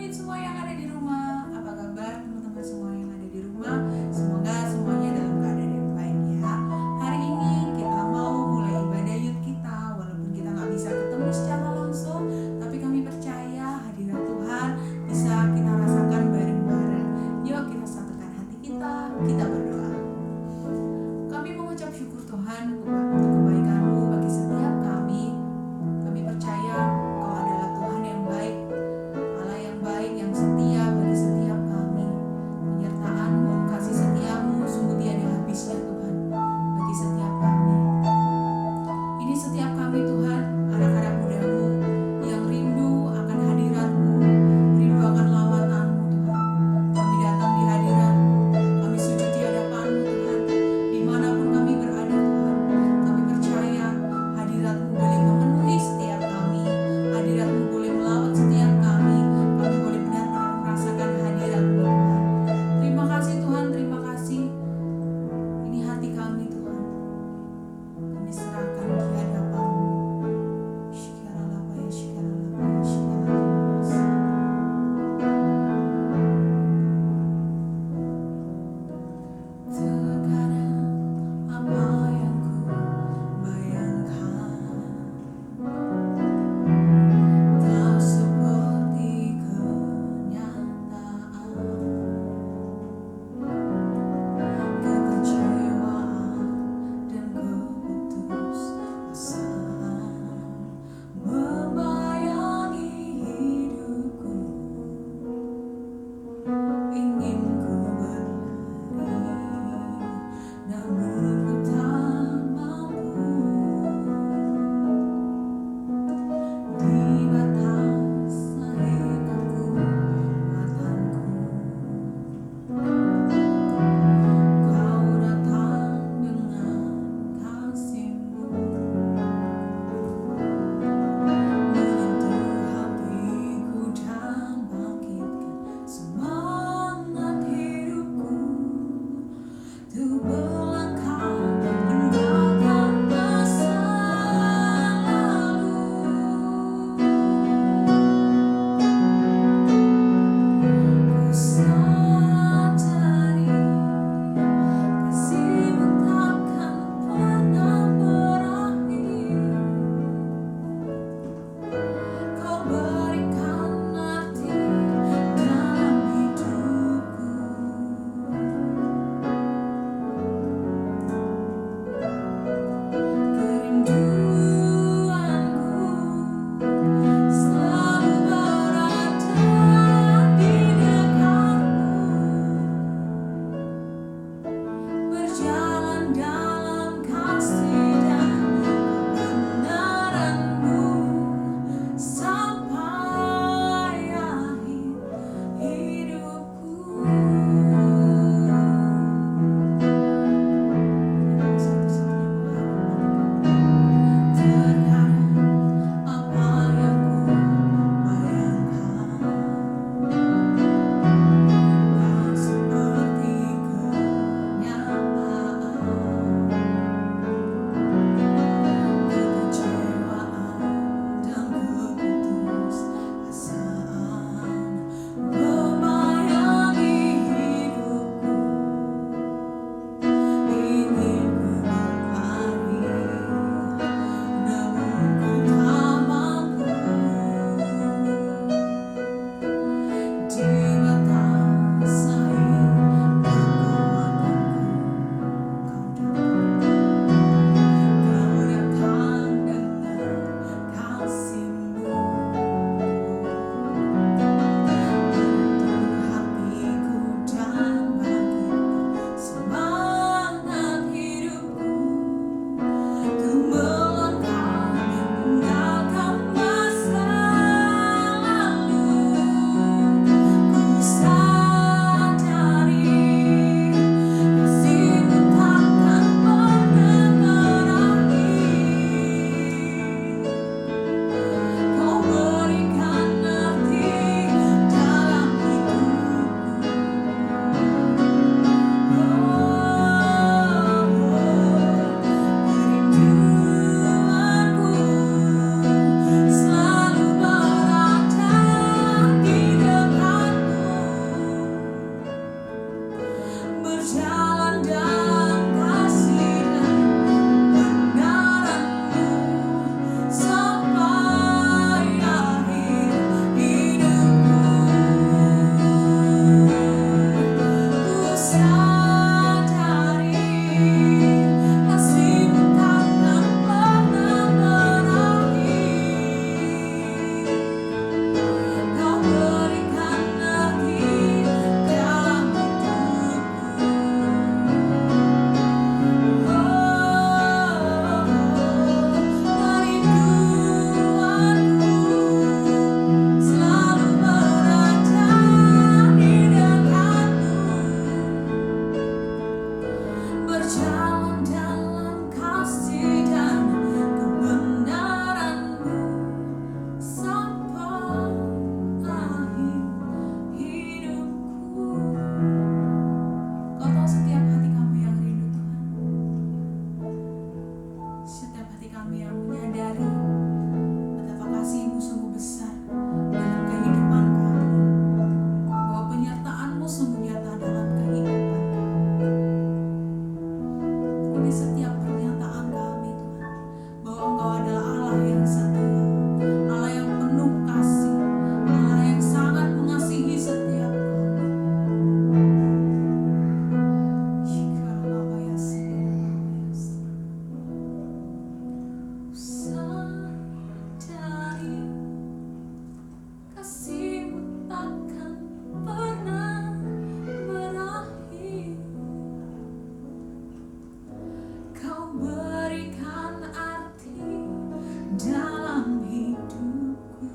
teman-teman semua yang ada di rumah. Apa kabar teman-teman semua yang ada di rumah? Semoga semuanya dalam keadaan yang baik ya. Hari ini kita mau mulai ibadah yud kita. Walaupun kita nggak bisa ketemu secara langsung, tapi kami percaya hadirat Tuhan bisa kita rasakan bareng-bareng. Yuk kita satukan hati kita berdoa. Kami mengucap syukur Tuhan untuk kebaikan-Mu bagi setiap kami. Kami percaya Kau adalah Tuhan yang baik, Allah yang baik, yang setia bagi kasih-Mu takkan pernah berakhir. Kau berikan arti dalam hidupku.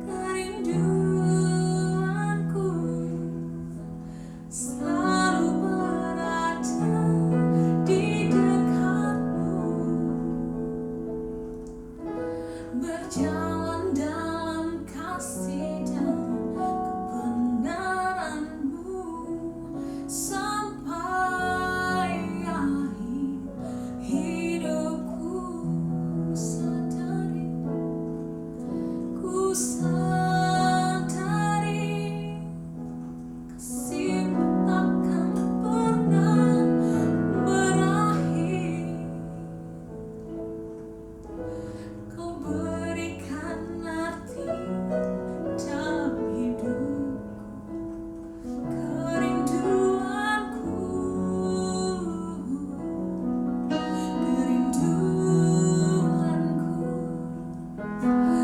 Kerinduanku selalu berada di dekat-Mu, berjalan dalam kasih dan kebenaran-Mu sampai akhir hidupku. Ku sadari kasih-Mu takkan pernah berakhir. Kau berikan arti dalam hidupku. Kerinduanku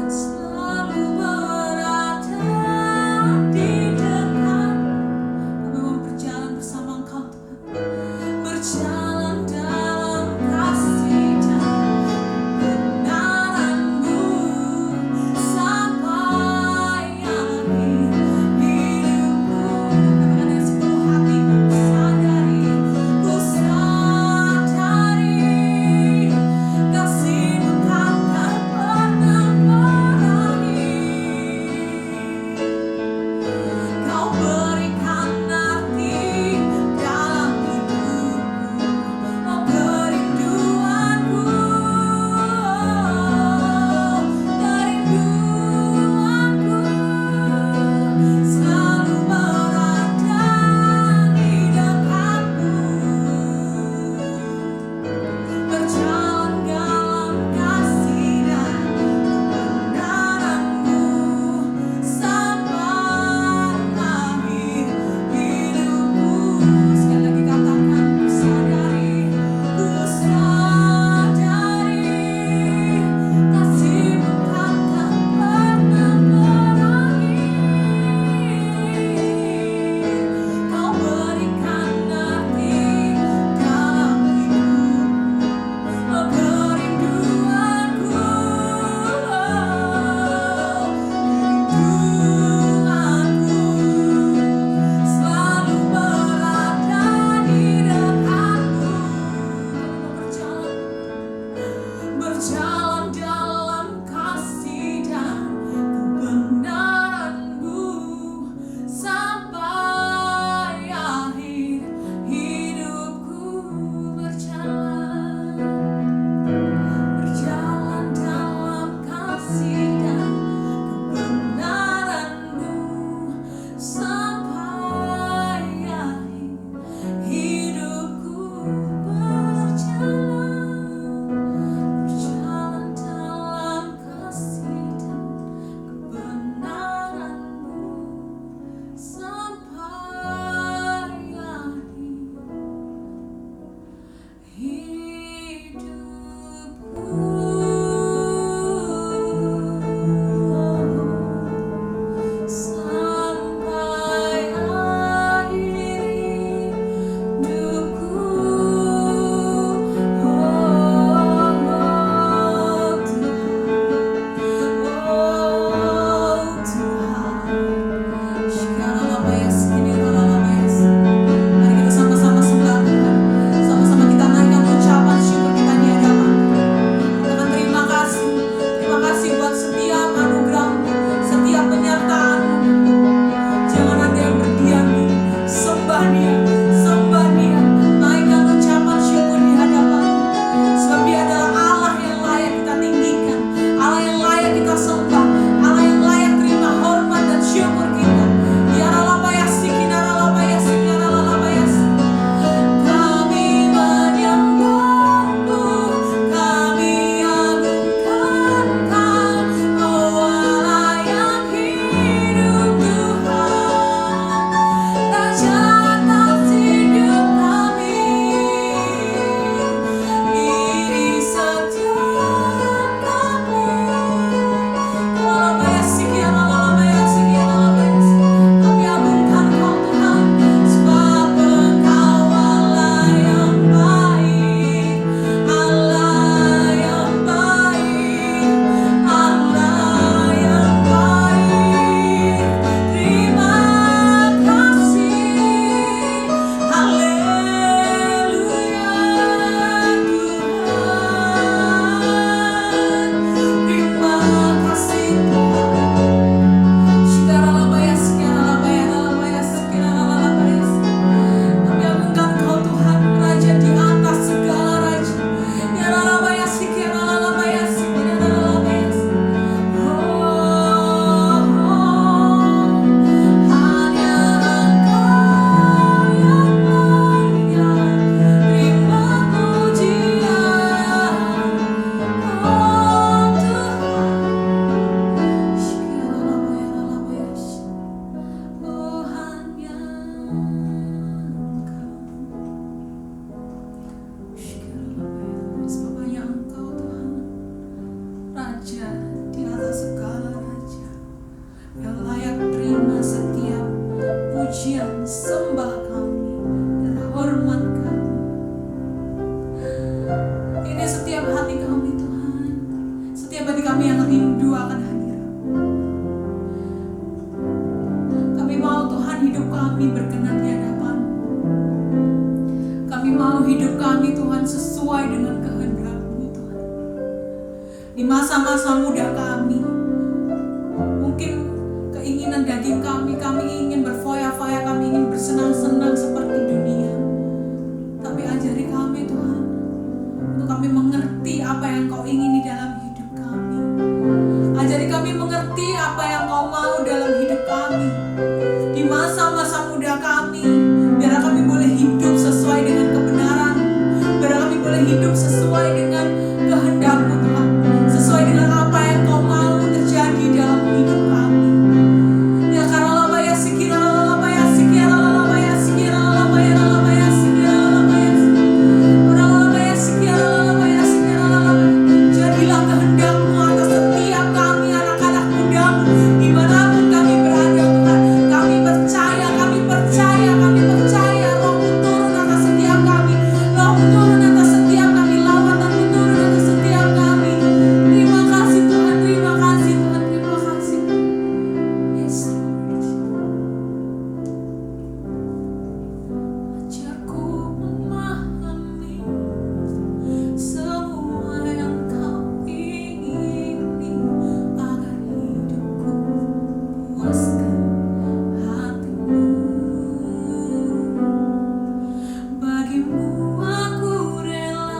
selalu berada di dekat. Kami mau berjalan bersama Engkau, Tuhan. Berjalan dalam kasih dan kebenaran-Mu sampai akhir hidupku. Katakan dengan sepenuh hati, ku sadari kasih-Mu takkan pernah berakhir. Kau berikan arti dalam hidupku. Oh, kerinduanku selalu berada di dekat-Mu, berjalan dalam kasih dan kebenaran-Mu sampai akhir hidupku. Sekali lagi katakan, ku sadari kasih-Mu takkan pernah berakhir. Kau berikan arti dalam hidupku. Oh, kerinduanku selalu berada di dekat-Mu. Berjalan dalam kasih dan kebenaran-Mu sampai akhir hidupku. Berjalan dalam kasih dan kebenaran-Mu sampai akhir hidupku. Berjalan kami yang rindu akan hadirat. Kami mau Tuhan hidup kami berkenan di hadapan. Kami mau hidup kami Tuhan sesuai dengan kehendak-Mu Tuhan. Di masa-masa muda kami, mungkin keinginan daging kami ingin berfoya-foya, kami ingin bersenang-senang seperti dunia. Tapi ajari kami Tuhan, untuk kami mengerti apa yang Kau ingini dalam hidup kami. Ajari kami mengerti apa yang Kau mau dalam hidup kami. Di masa-masa muda kami, biar kami boleh hidup sesuai dengan kebenaran, biar kami boleh hidup sesuai dengan kehendak-Mu Tuhan, sesuai dengan apa yang Kau mau terjadi dalam hidup kami. Ya karalabaya sikiralabaya sikiralabaya sikiralabaya lalabaya sikiralabaya karalabaya sikiralabaya sikiralabaya. Jadilah kehendak-Mu atas setiap kami anak-anak muda-Mu dimanapun kami berada Tuhan. Kami percaya Roh-Mu turun atas setiap kami, Roh-Mu turun atas setiap kami, lawatan-Mu turun atas setiap kami. Terima kasih Tuhan, terima kasih Tuhan, terima kasih. Yes Lord. Ajarku memahami semua yang Kau ingini, agar hidupku puaskan hati-Mu. Bagimu aku rela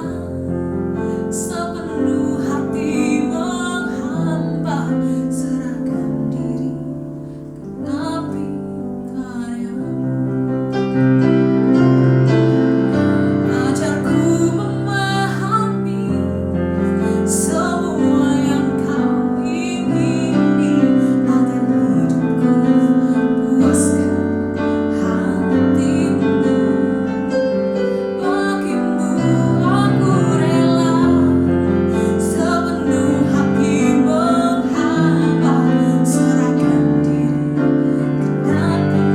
sepenuh hati menghamba, serahkan diri genapi karya-Mu. Ajarku memahami semua yang Kau ingini, agar hidupku puaskan hati-Mu. Bagimu aku rela sepenuh hati menghamba, serahkan diri genapi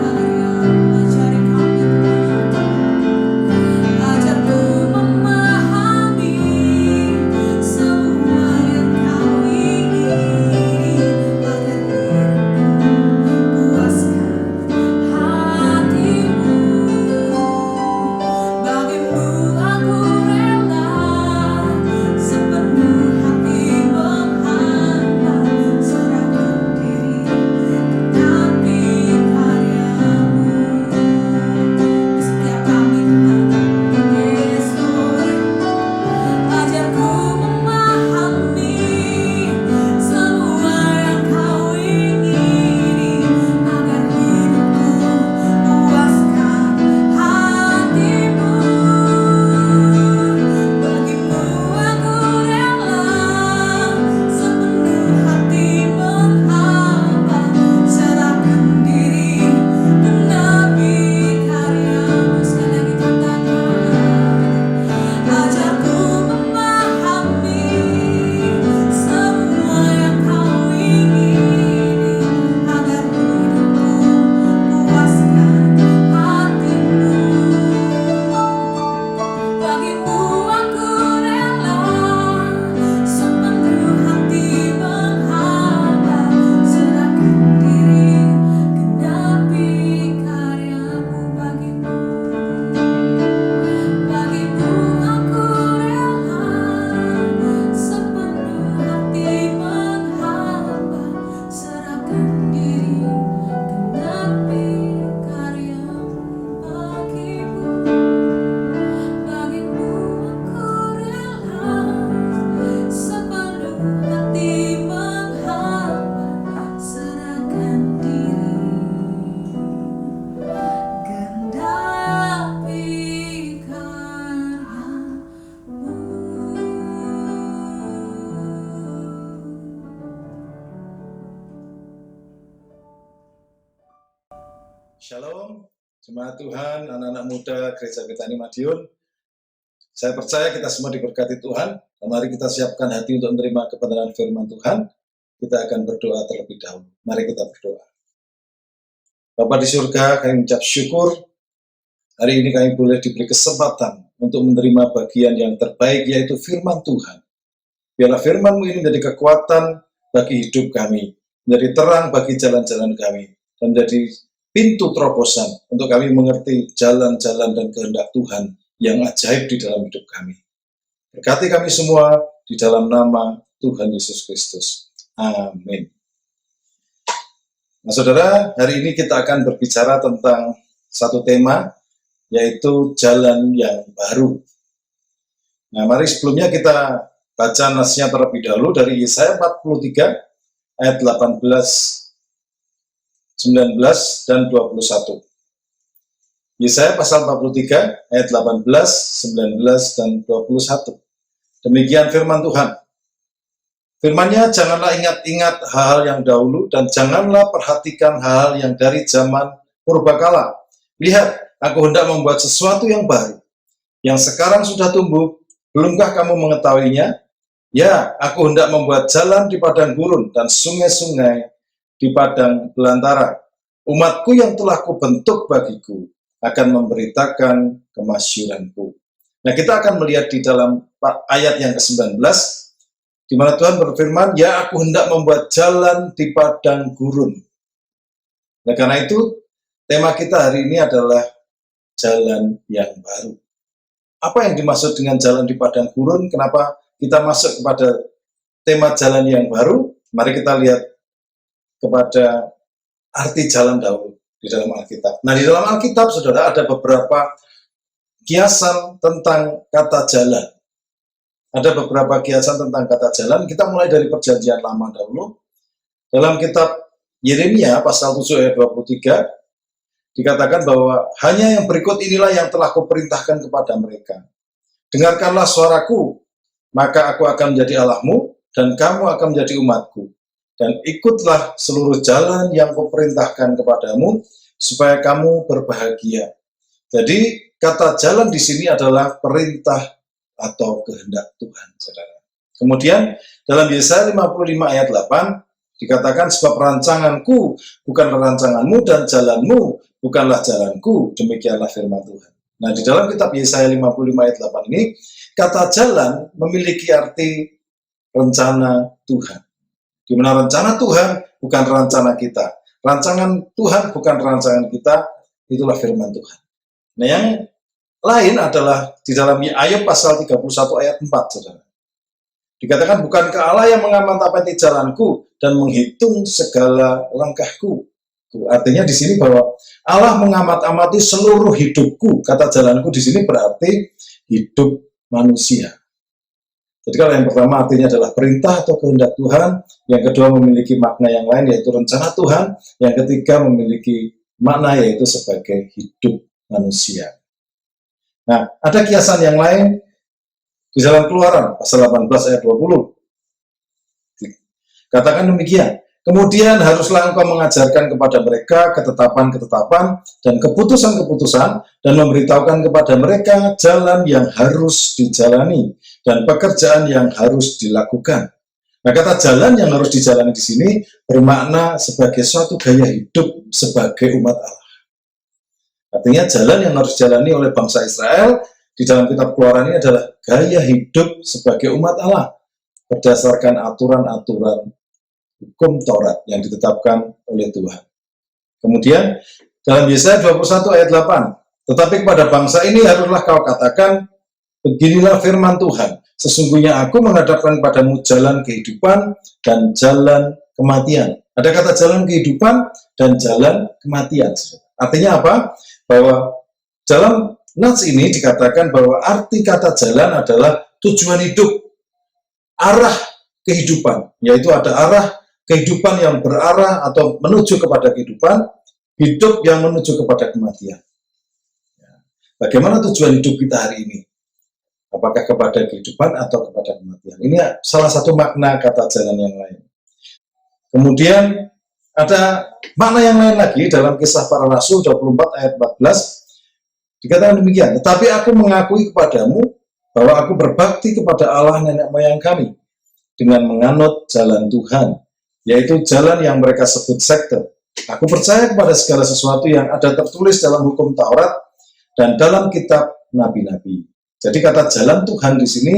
karya-Mu. Ajari kami Tuhan, ajarku memahami semua yang Kau ingini, agar hidupku puaskan hati-Mu. Bagimu aku rela sepenuh hati menghamba, serahkan diri genapi karya-Mu. Di setiap kami Tuhan, yes Lord. Ajarku memahami semua yang Kau ingini, agar hidupku puaskan hati-Mu. Bagimu aku rela sepenuh hati menghamba, serahkan diri genapi karya-Mu. Sekali lagi katakan, ajarku memahami semua yang Kau ingini, agar hidupku puaskan hati-Mu. Bagimu aku rela sepenuh hati menghamba, serahkan diri genapi karya-Mu. Bagimu aku rela sepenuh hati menghamba, serahkan diri genapi karya-Mu. Bagimu aku rela sepenuh hati menghamba, serahkan diri genapi karya-Mu. Shalom, jemaat Tuhan, anak-anak muda Gereja Betani Madiun. Saya percaya kita semua diberkati Tuhan. Dan mari kita siapkan hati untuk menerima kebenaran firman Tuhan. Kita akan berdoa terlebih dahulu. Mari kita berdoa. Bapa di surga, kami mengucap syukur. Hari ini kami boleh diberi kesempatan untuk menerima bagian yang terbaik, yaitu firman Tuhan. Biarlah firman-Mu ini menjadi kekuatan bagi hidup kami, menjadi terang bagi jalan-jalan kami, dan menjadi pintu terobosan untuk kami mengerti jalan-jalan dan kehendak Tuhan yang ajaib di dalam hidup kami. Berkati kami semua di dalam nama Tuhan Yesus Kristus. Amin. Nah, saudara, hari ini kita akan berbicara tentang satu tema, yaitu jalan yang baru. Nah, mari sebelumnya kita baca nasnya terlebih dahulu dari Yesaya 43 ayat 18, 19, dan 21. Yesaya pasal 43 ayat 18, 19, dan 21. Demikian firman Tuhan. Firman-Nya, janganlah ingat-ingat hal-hal yang dahulu, dan janganlah perhatikan hal yang dari zaman purbakala. Lihat, aku hendak membuat sesuatu yang baru, yang sekarang sudah tumbuh. Belumkah kamu mengetahuinya? Ya, aku hendak membuat jalan di padang gurun dan sungai-sungai di padang belantara. Umatku yang telah kubentuk bagiku akan memberitakan kemasyhuranku. Nah, kita akan melihat di dalam ayat yang ke-19, di mana Tuhan berfirman, ya, aku hendak membuat jalan di padang gurun. Nah, karena itu, tema kita hari ini adalah jalan yang baru. Apa yang dimaksud dengan jalan di padang gurun? Kenapa kita masuk kepada tema jalan yang baru? Mari kita lihat kepada arti jalan dahulu di dalam Alkitab. Nah, di dalam Alkitab, saudara, ada beberapa kiasan tentang kata jalan. Ada beberapa kiasan tentang kata jalan. Kita mulai dari Perjanjian Lama dahulu. Dalam kitab Yeremia pasal 7 ayat 23, dikatakan bahwa hanya yang berikut inilah yang telah kuperintahkan kepada mereka. Dengarkanlah suaraku, maka aku akan menjadi Allahmu, dan kamu akan menjadi umatku. Dan ikutlah seluruh jalan yang kuperintahkan kepadamu, supaya kamu berbahagia. Jadi, kata jalan di sini adalah perintah atau kehendak Tuhan, saudara. Kemudian, dalam Yesaya 55 ayat 8, dikatakan, sebab rancanganku bukanlah rancanganmu, dan jalanmu bukanlah jalanku, demikianlah firman Tuhan. Nah, di dalam kitab Yesaya 55 ayat 8 ini, kata jalan memiliki arti rencana Tuhan. Di mana rencana Tuhan bukan rencana kita. Rancangan Tuhan bukan rancangan kita, itulah firman Tuhan. Nah, yang lain adalah di dalam Ayub pasal 31 ayat 4, saudara. Dikatakan, bukankah Allah yang mengamati jalanku dan menghitung segala langkahku. Artinya di sini bahwa Allah mengamati seluruh hidupku. Kata jalanku di sini berarti hidup manusia. Jadi kalau yang pertama artinya adalah perintah atau kehendak Tuhan, yang kedua memiliki makna yang lain yaitu rencana Tuhan, yang ketiga memiliki makna yaitu sebagai hidup manusia. Nah, ada kiasan yang lain di dalam Keluaran pasal 18 ayat 20. Katakan demikian. Kemudian haruslah engkau mengajarkan kepada mereka ketetapan-ketetapan dan keputusan-keputusan, dan memberitahukan kepada mereka jalan yang harus dijalani dan pekerjaan yang harus dilakukan. Nah, kata jalan yang harus dijalani di sini bermakna sebagai suatu gaya hidup sebagai umat Allah. Artinya jalan yang harus dijalani oleh bangsa Israel di dalam kitab Keluaran ini adalah gaya hidup sebagai umat Allah berdasarkan aturan-aturan hukum Taurat yang ditetapkan oleh Tuhan. Kemudian dalam Yesaya 21 ayat 8, tetapi kepada bangsa ini haruslah kau katakan, beginilah firman Tuhan, sesungguhnya aku menghadapkan padamu jalan kehidupan dan jalan kematian. Ada kata jalan kehidupan dan jalan kematian. Artinya apa? Bahwa dalam nats ini dikatakan bahwa arti kata jalan adalah tujuan hidup, arah kehidupan, yaitu ada arah kehidupan yang berarah atau menuju kepada kehidupan, hidup yang menuju kepada kematian. Bagaimana tujuan hidup kita hari ini? Apakah kepada kehidupan atau kepada kematian? Ini salah satu makna kata jalan yang lain. Kemudian ada makna yang lain lagi dalam Kisah Para Rasul 24 ayat 14. Dikatakan demikian, tetapi aku mengakui kepadamu bahwa aku berbakti kepada Allah nenek moyang kami dengan menganut jalan Tuhan, yaitu jalan yang mereka sebut sekte. Aku percaya kepada segala sesuatu yang ada tertulis dalam hukum Taurat dan dalam kitab nabi-nabi. Jadi kata jalan Tuhan di sini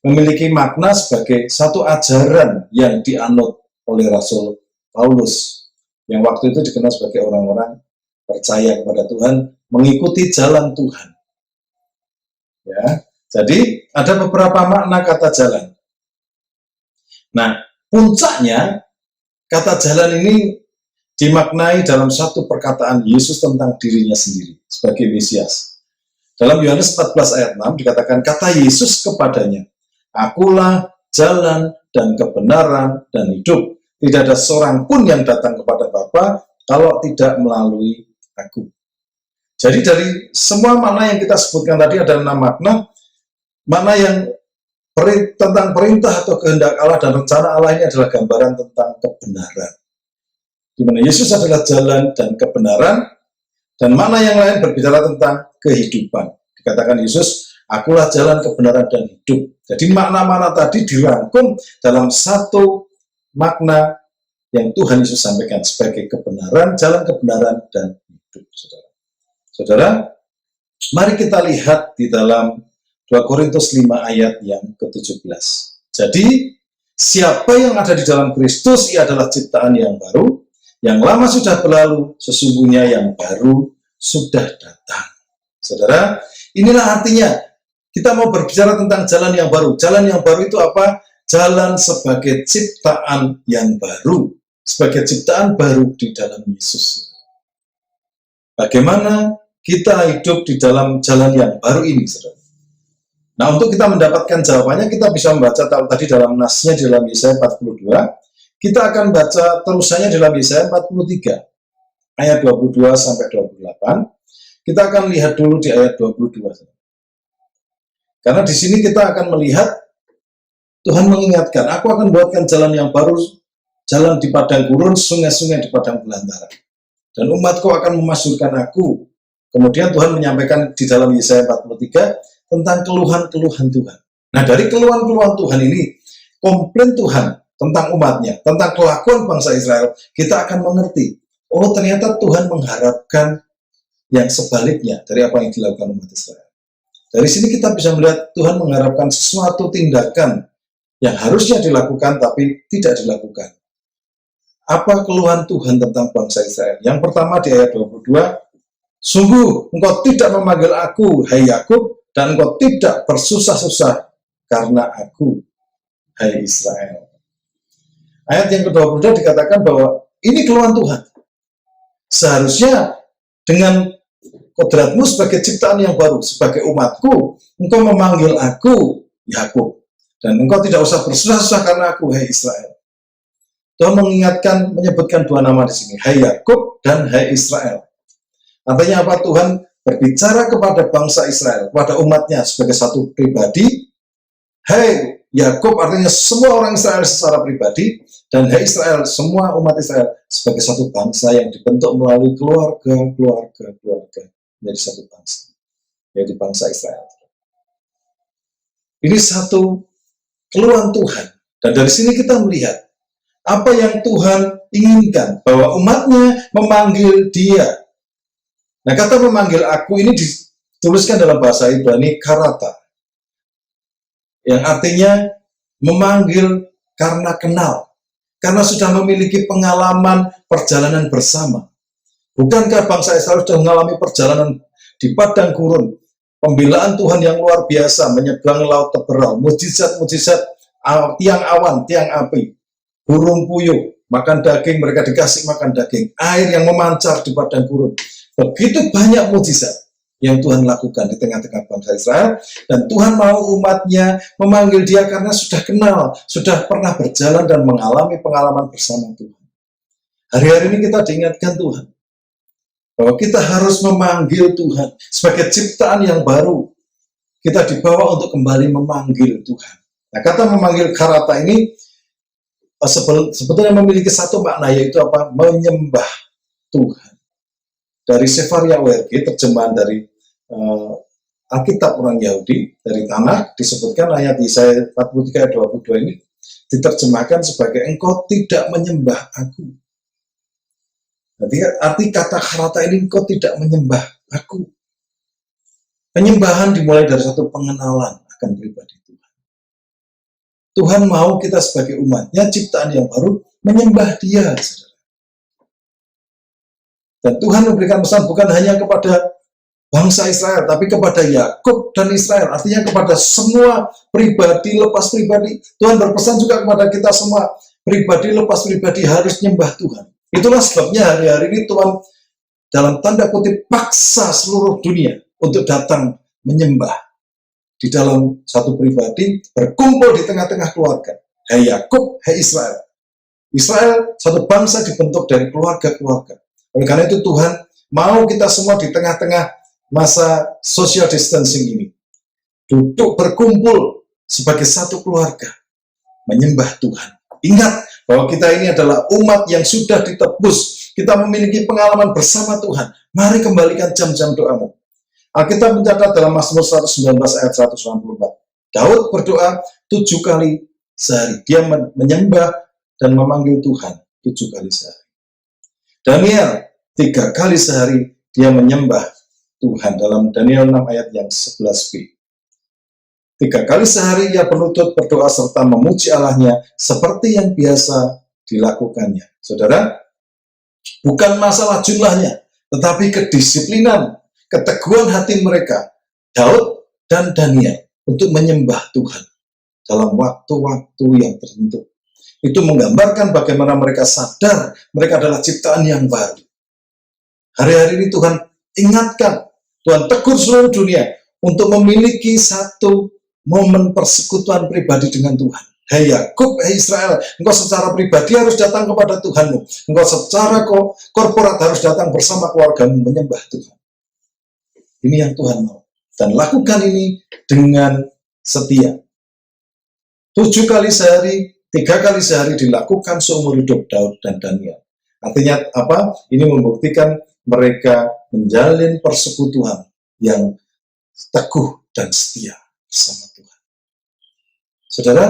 memiliki makna sebagai satu ajaran yang dianut oleh Rasul Paulus, yang waktu itu dikenal sebagai orang-orang percaya kepada Tuhan, mengikuti jalan Tuhan. Ya, jadi ada beberapa makna kata jalan. Nah, puncaknya kata jalan ini dimaknai dalam satu perkataan Yesus tentang dirinya sendiri sebagai Mesias. Dalam Yohanes 14 ayat 6 dikatakan, kata Yesus kepadanya, akulah jalan dan kebenaran dan hidup. Tidak ada seorang pun yang datang kepada Bapa kalau tidak melalui aku. Jadi dari semua makna yang kita sebutkan tadi ada 6 makna. Makna yang tentang perintah atau kehendak Allah dan rencana Allah ini adalah gambaran tentang kebenaran. Di mana Yesus adalah jalan dan kebenaran, dan makna yang lain berbicara tentang kehidupan. Dikatakan Yesus, akulah jalan, kebenaran, dan hidup. Jadi makna-makna tadi dirangkum dalam satu makna yang Tuhan Yesus sampaikan sebagai kebenaran, jalan kebenaran, dan hidup. Saudara, mari kita lihat di dalam 2 Korintus 5 ayat yang ke-17. Jadi, siapa yang ada di dalam Kristus, ia adalah ciptaan yang baru, yang lama sudah berlalu, sesungguhnya yang baru sudah datang. Saudara, inilah artinya kita mau berbicara tentang jalan yang baru. Jalan yang baru itu apa? Jalan sebagai ciptaan yang baru, sebagai ciptaan baru di dalam Yesus. Bagaimana kita hidup di dalam jalan yang baru ini, saudara? Nah, untuk kita mendapatkan jawabannya, kita bisa membaca tadi dalam nasnya di dalam Yesaya 42. Kita akan baca terusannya dalam Yesaya 43, ayat 22 sampai 28. Kita akan lihat dulu di ayat 22. Karena di sini kita akan melihat Tuhan mengingatkan, aku akan buatkan jalan yang baru, jalan di padang gurun, sungai-sungai di padang belantara. Dan umatku akan memasyurkan aku. Kemudian Tuhan menyampaikan di dalam Yesaya 43 tentang keluhan-keluhan Tuhan. Nah, dari keluhan-keluhan Tuhan ini, komplain Tuhan tentang umatnya, tentang kelakuan bangsa Israel, kita akan mengerti, oh ternyata Tuhan mengharapkan yang sebaliknya dari apa yang dilakukan umat Israel. Dari sini kita bisa melihat Tuhan mengharapkan sesuatu tindakan yang harusnya dilakukan tapi tidak dilakukan. Apa keluhan Tuhan tentang bangsa Israel? Yang pertama di ayat 22, sungguh engkau tidak memanggil aku, hai Yakub, dan engkau tidak bersusah-susah karena aku, hai Israel. Ayat yang ke-22 dikatakan bahwa ini keluhan Tuhan. Seharusnya dengan kodratmu sebagai ciptaan yang baru, sebagai umatku, engkau memanggil aku, Yakub, dan engkau tidak usah bersusah-susah karena aku, hai Israel. Tuhan mengingatkan, menyebutkan dua nama di sini, hai Yakub dan hai Israel. Artinya apa? Tuhan berbicara kepada bangsa Israel, kepada umatnya sebagai satu pribadi. Hai Yakub artinya semua orang Israel secara pribadi, dan hai Israel, semua umat Israel sebagai satu bangsa yang dibentuk melalui keluarga menjadi satu bangsa, yaitu bangsa Israel. Ini satu keluhan Tuhan, dan dari sini kita melihat apa yang Tuhan inginkan, bahwa umatnya memanggil Dia. Nah, kata memanggil aku ini dituliskan dalam bahasa Ibrani karata, yang artinya memanggil karena kenal, karena sudah memiliki pengalaman perjalanan bersama. Bukankah bangsa Israel sudah mengalami perjalanan di padang gurun, pembelaan Tuhan yang luar biasa, menyeberang laut Teberau, mujizat-mujizat, tiang awan, tiang api, burung puyuh, makan daging, mereka dikasih makan daging, air yang memancar di padang gurun. Begitu banyak mujizat yang Tuhan lakukan di tengah-tengah bangsa Israel, dan Tuhan mau umatnya memanggil Dia karena sudah kenal, sudah pernah berjalan dan mengalami pengalaman bersama Tuhan. Hari-hari ini kita diingatkan Tuhan bahwa kita harus memanggil Tuhan sebagai ciptaan yang baru. Kita dibawa untuk kembali memanggil Tuhan. Nah, kata memanggil karata ini sebetulnya memiliki satu makna, yaitu apa? Menyembah Tuhan. Dari Sefaria WRG, terjemahan dari Alkitab orang Yahudi, dari Tanakh, disebutkan ayat Yesaya 43 ayat 22 ini diterjemahkan sebagai engkau tidak menyembah aku. Arti kata karata ini, engkau tidak menyembah aku. Penyembahan dimulai dari satu pengenalan akan pribadi Tuhan. Tuhan mau kita sebagai umatnya, ciptaan yang baru, menyembah Dia, saudara. Dan Tuhan memberikan pesan bukan hanya kepada bangsa Israel, tapi kepada Yakub dan Israel, artinya kepada semua pribadi lepas pribadi. Tuhan berpesan juga kepada kita semua, pribadi lepas pribadi harus nyembah Tuhan. Itulah sebabnya hari-hari ini Tuhan dalam tanda kutip paksa seluruh dunia untuk datang menyembah di dalam satu pribadi, berkumpul di tengah-tengah keluarga. Hai Yakub, hai Israel. Israel satu bangsa dibentuk dari keluarga-keluarga. Oleh karena itu Tuhan mau kita semua di tengah-tengah masa social distancing ini duduk berkumpul sebagai satu keluarga menyembah Tuhan. Ingat bahwa kita ini adalah umat yang sudah ditebus. Kita memiliki pengalaman bersama Tuhan. Mari kembalikan jam-jam doamu. Alkitab mencatat dalam Mazmur 119 ayat 164. Daud berdoa 7 kali sehari. Dia menyembah dan memanggil Tuhan 7 kali sehari. Daniel 3 kali sehari dia menyembah Tuhan dalam Daniel 6 ayat yang 11b. 3 kali sehari ia berlutut berdoa serta memuji Allahnya seperti yang biasa dilakukannya. Saudara, bukan masalah jumlahnya, tetapi kedisiplinan, keteguhan hati mereka, Daud dan Daniel, untuk menyembah Tuhan dalam waktu-waktu yang tertentu. Itu menggambarkan bagaimana mereka sadar mereka adalah ciptaan yang baru. Hari-hari ini Tuhan ingatkan, Tuhan tegur seluruh dunia untuk memiliki satu momen persekutuan pribadi dengan Tuhan. Hai Yakub, hai Israel, engkau secara pribadi harus datang kepada Tuhanmu. Engkau secara korporat harus datang bersama keluargamu menyembah Tuhan. Ini yang Tuhan mau. Dan lakukan ini dengan setia. 7 kali sehari, 3 kali sehari dilakukan seumur hidup Daud dan Daniel. Artinya apa? Ini membuktikan mereka menjalin persekutuan yang teguh dan setia bersama Tuhan. Saudara,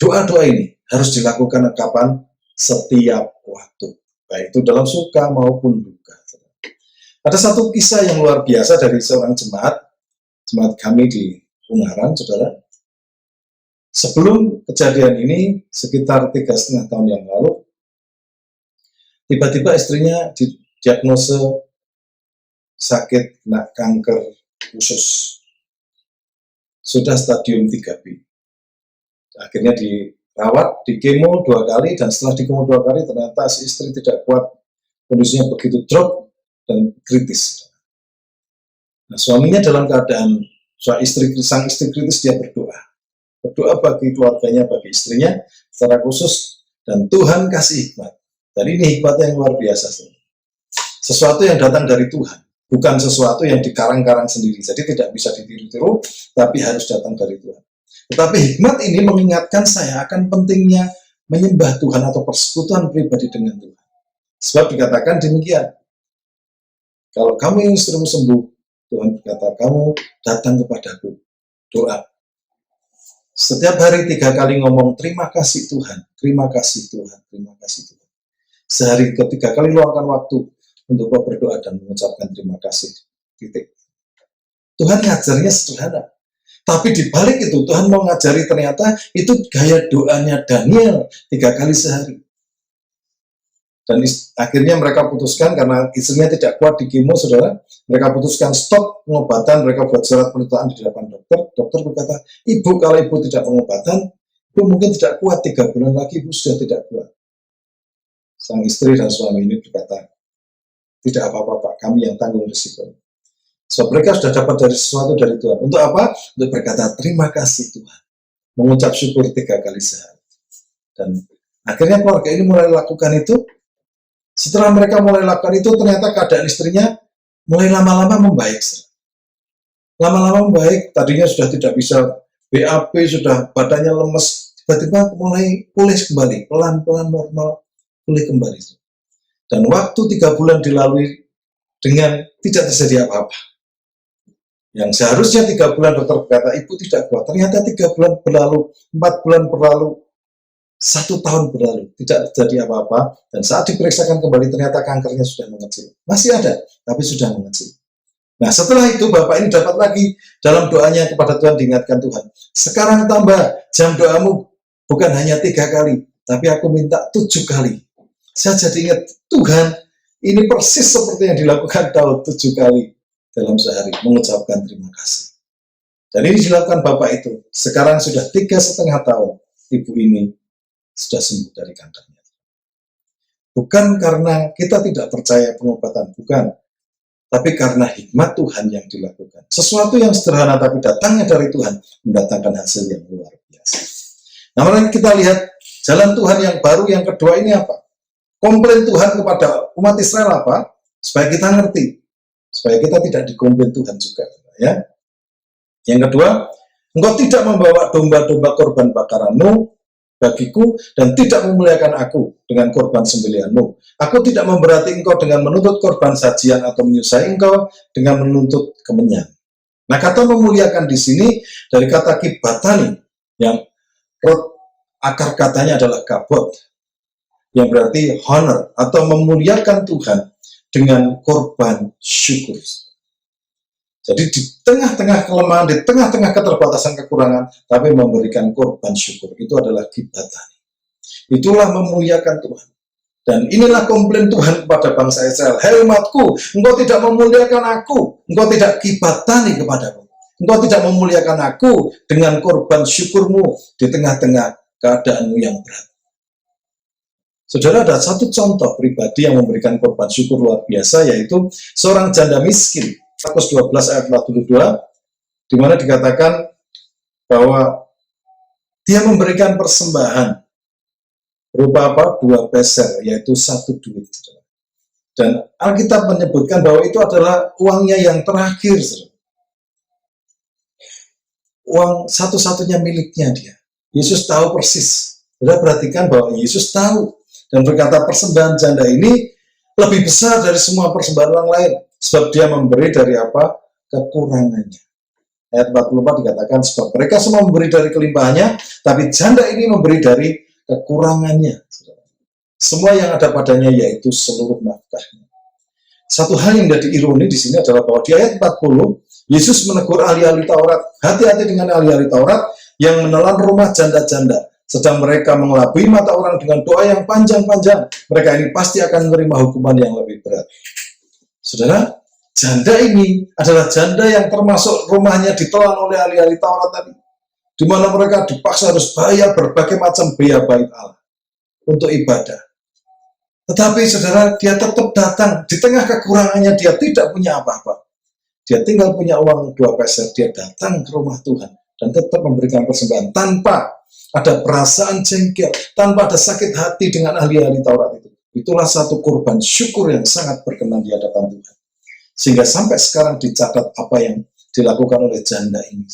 doa-doa ini harus dilakukan kapan? Setiap waktu. Baik itu dalam suka maupun duka. Ada satu kisah yang luar biasa dari seorang jemaat kami di Ungaran, saudara. Sebelum kejadian ini, sekitar 3,5 tahun yang lalu, tiba-tiba istrinya didiagnosa sakit kena kanker usus. Sudah stadium 3B. Akhirnya dirawat, di kemo 2 kali, dan setelah di kemo 2 kali, ternyata si istri tidak kuat, kondisinya begitu drop dan kritis. Nah, suaminya dalam keadaan sang istri kritis, dia berdoa bagi keluarganya, bagi istrinya secara khusus, dan Tuhan kasih hikmat. Dan ini hikmat yang luar biasa. Sesuatu yang datang dari Tuhan, bukan sesuatu yang dikarang-karang sendiri. Jadi tidak bisa ditiru-tiru, tapi harus datang dari Tuhan. Tetapi hikmat ini mengingatkan saya akan pentingnya menyembah Tuhan atau persekutuan pribadi dengan Tuhan. Sebab dikatakan demikian, kalau kamu ingin istrimu sembuh, Tuhan berkata, kamu datang kepadaku, doa. Setiap hari 3 kali ngomong, terima kasih Tuhan, terima kasih Tuhan, terima kasih Tuhan. Sehari ke-3 kali luangkan waktu untuk berdoa dan mengucapkan terima kasih. Titik. Tuhan ngajarnya sederhana. Tapi di balik itu, Tuhan mau ngajari ternyata itu gaya doanya Daniel 3 kali sehari. Dan akhirnya mereka putuskan, karena istrinya tidak kuat di kemo, saudara, mereka putuskan stop pengobatan, mereka buat surat pernyataan di depan dokter. Dokter berkata, ibu, kalau ibu tidak pengobatan, ibu mungkin tidak kuat, 3 bulan lagi ibu sudah tidak kuat. Sang istri dan suami ini berkata, tidak apa-apa Pak, kami yang tanggung risiko. Sebab mereka sudah dapat dari sesuatu dari Tuhan. Untuk apa? Untuk berkata, terima kasih Tuhan. Mengucap syukur 3 kali sehari. Dan akhirnya keluarga ini mulai lakukan itu. Setelah mereka mulai lakukan itu, ternyata keadaan istrinya mulai lama-lama membaik. Lama-lama membaik, tadinya sudah tidak bisa BAB, sudah badannya lemes, tiba-tiba mulai pulih kembali, pelan-pelan normal, pulih kembali. Dan waktu 3 bulan dilalui dengan tidak terjadi apa-apa. Yang seharusnya 3 bulan dokter berkata, ibu tidak kuat. Ternyata 3 bulan berlalu, 4 bulan berlalu, 1 tahun berlalu, tidak terjadi apa-apa, dan saat diperiksakan kembali ternyata kankernya sudah mengecil. Masih ada, tapi sudah mengecil. Nah, setelah itu Bapak ini dapat lagi dalam doanya kepada Tuhan diingatkan Tuhan. Sekarang tambah jam doamu bukan hanya 3 kali, tapi aku minta 7 kali. Saya jadi ingat, Tuhan, ini persis seperti yang dilakukan Daud 7 kali dalam sehari, mengucapkan terima kasih. Dan ini dilakukan Bapak itu. Sekarang sudah 3,5 tahun, ibu ini sudah sembuh dari kankernya. Bukan karena kita tidak percaya pengobatan, bukan. Tapi karena hikmat Tuhan yang dilakukan. Sesuatu yang sederhana tapi datangnya dari Tuhan mendatangkan hasil yang luar biasa. Nah, mari kita lihat jalan Tuhan yang baru yang kedua ini apa? Komplain Tuhan kepada umat Israel apa? Supaya kita ngerti. Supaya kita tidak dikomplain Tuhan juga. Ya. Yang kedua, engkau tidak membawa domba-domba korban bakaranmu bagiku dan tidak memuliakan aku dengan korban sembelihanmu. Aku tidak memberati engkau dengan menuntut korban sajian atau menyusahai engkau dengan menuntut kemenyan. Nah, kata memuliakan di sini dari kata kibatani yang akar katanya adalah kabot, yang berarti honor atau memuliakan Tuhan dengan korban syukur. Jadi di tengah-tengah kelemahan, di tengah-tengah keterbatasan kekurangan, tapi memberikan korban syukur. Itu adalah kibatani. Itulah memuliakan Tuhan. Dan inilah komplain Tuhan kepada bangsa Israel. Hei umatku, engkau tidak memuliakan aku. Engkau tidak kibatani kepadaku. Engkau tidak memuliakan aku dengan korban syukurmu di tengah-tengah keadaanmu yang berat. Saudara, ada satu contoh pribadi yang memberikan korban syukur luar biasa, yaitu seorang janda miskin. Markus 12 ayat 42, di mana dikatakan bahwa dia memberikan persembahan berupa apa? 2 peser, yaitu 1 duit. Dan Alkitab menyebutkan bahwa itu adalah uangnya yang terakhir. Uang satu-satunya miliknya dia. Yesus tahu persis. Saudara perhatikan bahwa Yesus tahu dan berkata persembahan janda ini lebih besar dari semua persembahan orang lain. Sebab dia memberi dari apa? Kekurangannya. Ayat 44 dikatakan, sebab mereka semua memberi dari kelimpahannya, tapi janda ini memberi dari kekurangannya. Semua yang ada padanya yaitu seluruh nafkahnya. Satu hal yang menjadi ironi di sini adalah bahwa di ayat 40, Yesus menegur ahli-ahli Taurat. Hati-hati dengan ahli-ahli Taurat yang menelan rumah janda-janda. Sedang mereka mengelabui mata orang dengan doa yang panjang-panjang. Mereka ini pasti akan menerima hukuman yang lebih berat. Saudara, janda ini adalah janda yang termasuk rumahnya ditelan oleh ahli-ahli Taurat tadi, di mana mereka dipaksa harus bayar berbagai macam biaya bait Allah untuk ibadah. Tetapi saudara, dia tetap datang di tengah kekurangannya, dia tidak punya apa-apa. Dia tinggal punya uang 2 peser, dia datang ke rumah Tuhan dan tetap memberikan persembahan tanpa ada perasaan jengkel, tanpa ada sakit hati dengan ahli-ahli Taurat itu. Itulah satu korban syukur yang sangat berkenan di hadapan Tuhan. Sehingga sampai sekarang dicatat apa yang dilakukan oleh janda ini.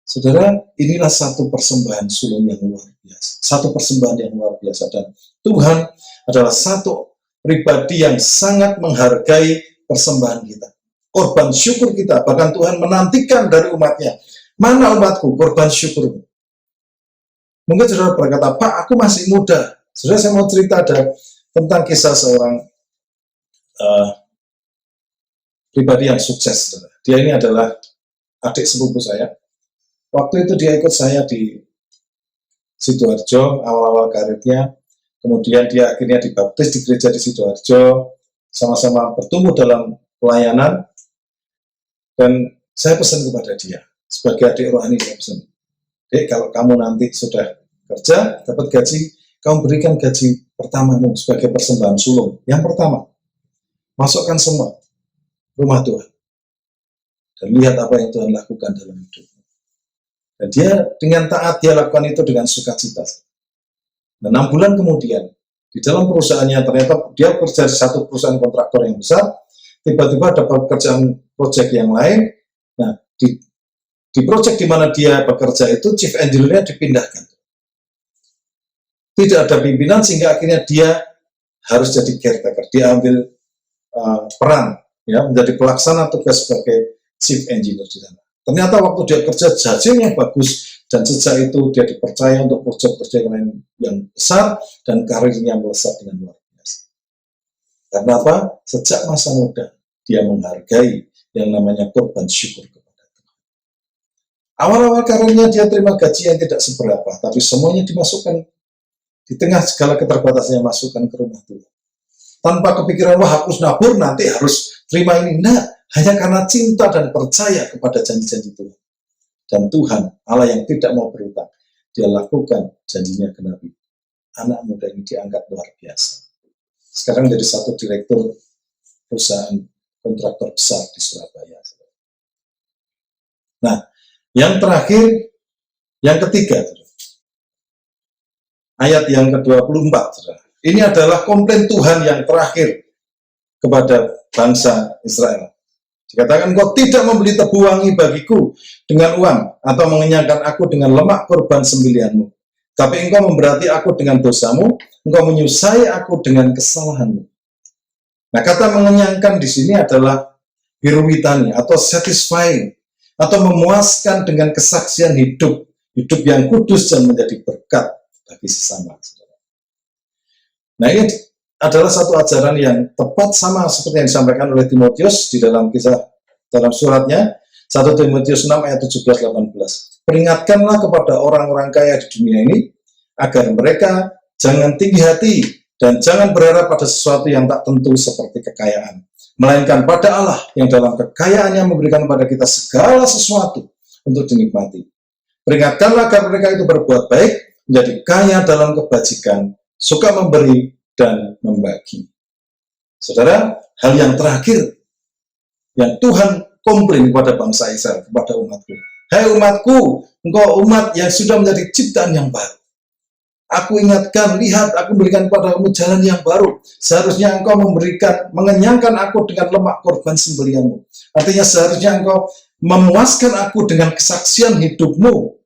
Saudara, inilah satu persembahan sulung yang luar biasa. Satu persembahan yang luar biasa. Dan Tuhan adalah satu pribadi yang sangat menghargai persembahan kita. Korban syukur kita. Bahkan Tuhan menantikan dari umatnya. Mana umatku, korban syukurmu? Mungkin saudara berkata, Pak, aku masih muda. Saudara, saya mau cerita ada tentang kisah seorang pribadi yang sukses. Saudara. Dia ini adalah adik sepupu saya. Waktu itu dia ikut saya di Sidoarjo, awal-awal karirnya. Kemudian dia akhirnya dibaptis di gereja di Sidoarjo. Sama-sama bertumbuh dalam pelayanan. Dan saya pesan kepada dia, sebagai adik rohani saya pesan, Dek, kalau kamu nanti sudah kerja, dapat gaji, kamu berikan gaji pertamamu sebagai persembahan sulung. Yang pertama, masukkan semua rumah Tuhan. Dan lihat apa yang Tuhan lakukan dalam hidupmu. Dan dia dengan taat, dia lakukan itu dengan sukacita. Dan 6 bulan kemudian, di dalam perusahaannya ternyata dia bekerja di satu perusahaan kontraktor yang besar, tiba-tiba ada pekerjaan proyek yang lain. Nah, di proyek di mana dia bekerja itu, chief engineer-nya dipindahkan. Tidak ada pimpinan sehingga akhirnya dia harus jadi caretaker. Dia ambil peran ya menjadi pelaksana tugas sebagai chief engineer di sana. Ternyata waktu dia kerja hasilnya bagus dan sejak itu dia dipercaya untuk proyek-proyek lain yang besar dan karirnya melesat dengan luar biasa. Karena apa? Sejak masa muda dia menghargai yang namanya korban syukur kepada Tuhan. Awal-awal karirnya dia terima gaji yang tidak seberapa, tapi semuanya dimasukkan di tengah segala keterbatasannya, masukkan ke rumah Tuhan. Tanpa kepikiran, wah hapus nabur, nanti harus terima ini. Nah, hanya karena cinta dan percaya kepada janji-janji Tuhan. Dan Tuhan, Allah yang tidak mau berhutang, dia lakukan janjinya ke Nabi. Anak muda ini diangkat luar biasa. Sekarang jadi satu direktur perusahaan kontraktor besar di Surabaya. Nah, yang terakhir, yang ketiga, ayat yang ke-24. Ini adalah komplain Tuhan yang terakhir kepada bangsa Israel. Dikatakan, engkau tidak membeli tebu wangi bagiku dengan uang, atau mengenyangkan aku dengan lemak korban sembelihanmu. Tapi engkau memberati aku dengan dosamu, engkau menyusai aku dengan kesalahanmu. Nah, kata mengenyangkan di sini adalah hirwitani, atau satisfying, atau memuaskan dengan kesaksian hidup yang kudus dan menjadi berkat bagi sesama. Nah, ini adalah satu ajaran yang tepat sama seperti yang disampaikan oleh Timotius di dalam kisah, dalam suratnya 1 Timotius 6 ayat 17-18. Peringatkanlah kepada orang-orang kaya di dunia ini agar mereka jangan tinggi hati dan jangan berharap pada sesuatu yang tak tentu seperti kekayaan, melainkan pada Allah yang dalam kekayaannya memberikan kepada kita segala sesuatu untuk dinikmati. Peringatkanlah agar mereka itu berbuat baik, menjadi kaya dalam kebajikan, suka memberi dan membagi. Saudara, hal yang terakhir yang Tuhan komplain kepada bangsa Israel, kepada umatku. Hai umatku, engkau umat yang sudah menjadi ciptaan yang baru. Aku ingatkan, lihat, aku berikan kepadamu jalan yang baru. Seharusnya engkau mengenyangkan aku dengan lemak korban sembelihanmu. Artinya seharusnya engkau memuaskan aku dengan kesaksian hidupmu.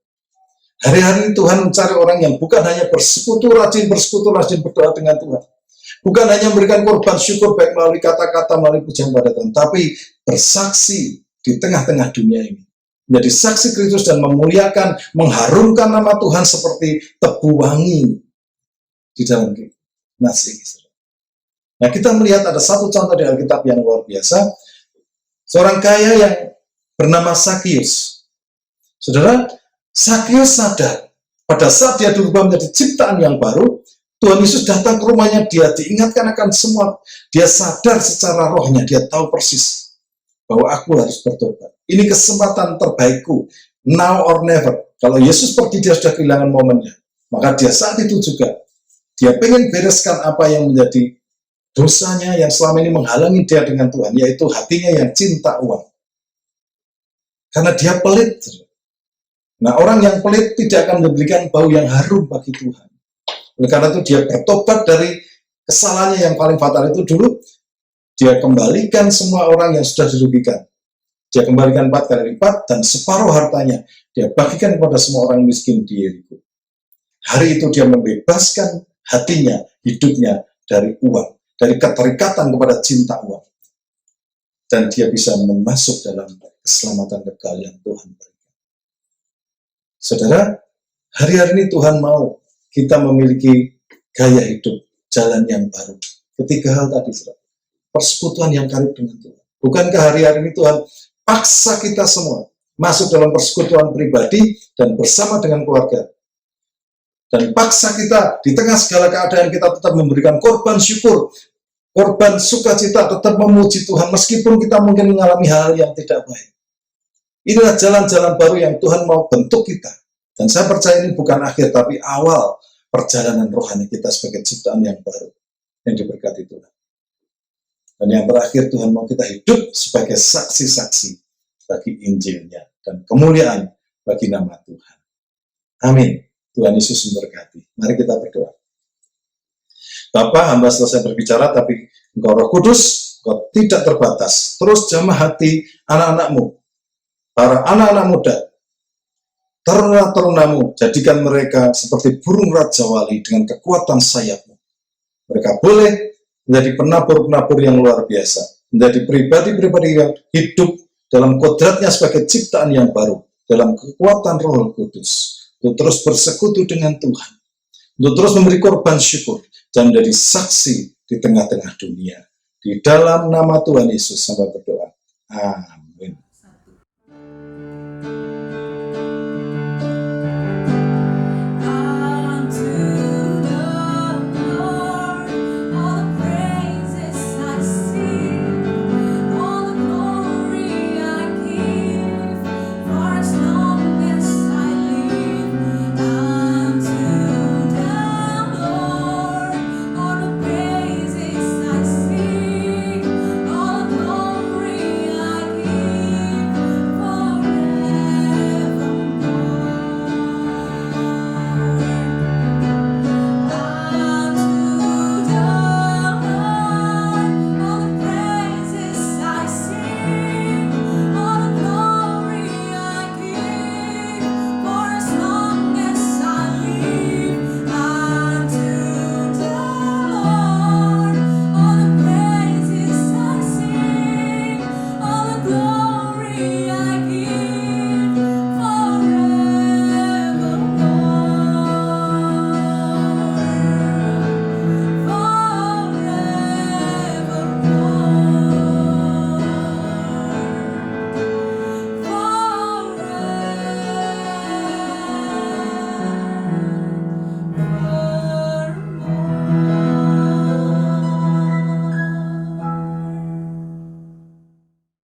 Hari-hari Tuhan mencari orang yang bukan hanya bersekutu, rajin berdoa dengan Tuhan. Bukan hanya memberikan korban syukur baik melalui kata-kata, melalui pujian pada Tuhan, tapi bersaksi di tengah-tengah dunia ini. Menjadi saksi Kristus dan memuliakan, mengharumkan nama Tuhan seperti tebu wangi di dalam nasi. Nah, kita melihat ada satu contoh di Alkitab yang luar biasa. Seorang kaya yang bernama Sakius. Saudara, Sakius sadar, pada saat dia berubah menjadi ciptaan yang baru, Tuhan Yesus datang ke rumahnya, dia diingatkan akan semua. Dia sadar secara rohnya, dia tahu persis bahwa aku harus bertobat. Ini kesempatan terbaikku, now or never. Kalau Yesus pergi, dia sudah kehilangan momennya. Maka dia saat itu juga, dia pengen bereskan apa yang menjadi dosanya yang selama ini menghalangi dia dengan Tuhan, yaitu hatinya yang cinta uang. Karena dia pelit. Nah, orang yang pelit tidak akan memberikan bau yang harum bagi Tuhan. Oleh karena itu dia bertobat dari kesalahannya yang paling fatal itu dulu. Dia kembalikan semua orang yang sudah dirugikan. Dia kembalikan 4 kali lipat dan separuh hartanya dia bagikan kepada semua orang miskin di Yeriko. Hari itu dia membebaskan hatinya, hidupnya dari uang, dari keterikatan kepada cinta uang. Dan dia bisa masuk dalam keselamatan kekal yang Tuhan berikan. Saudara, hari-hari ini Tuhan mau kita memiliki gaya hidup, jalan yang baru. Ketiga hal tadi, persekutuan yang karib dengan Tuhan. Bukankah hari-hari ini Tuhan paksa kita semua masuk dalam persekutuan pribadi dan bersama dengan keluarga. Dan paksa kita di tengah segala keadaan kita tetap memberikan korban syukur, korban sukacita, tetap memuji Tuhan meskipun kita mungkin mengalami hal yang tidak baik. Inilah jalan-jalan baru yang Tuhan mau bentuk kita. Dan saya percaya ini bukan akhir, tapi awal perjalanan rohani kita sebagai ciptaan yang baru, yang diberkati Tuhan. Dan yang terakhir, Tuhan mau kita hidup sebagai saksi-saksi bagi Injilnya dan kemuliaan bagi nama Tuhan. Amin. Tuhan Yesus memberkati. Mari kita berdoa. Bapa, hamba selesai berbicara, tapi Engkau Roh Kudus, Engkau tidak terbatas. Terus jamah hati anak-anak-Mu, para anak-anak muda, teruna-terunamu, jadikan mereka seperti burung Raja Wali dengan kekuatan sayap-Mu. Mereka boleh menjadi penabur-penabur yang luar biasa, menjadi pribadi-pribadi yang hidup dalam kodratnya sebagai ciptaan yang baru, dalam kekuatan Roh Kudus, untuk terus bersekutu dengan Tuhan, untuk terus memberi korban syukur, dan menjadi saksi di tengah-tengah dunia. Di dalam nama Tuhan Yesus, hamba berdoa. Amin.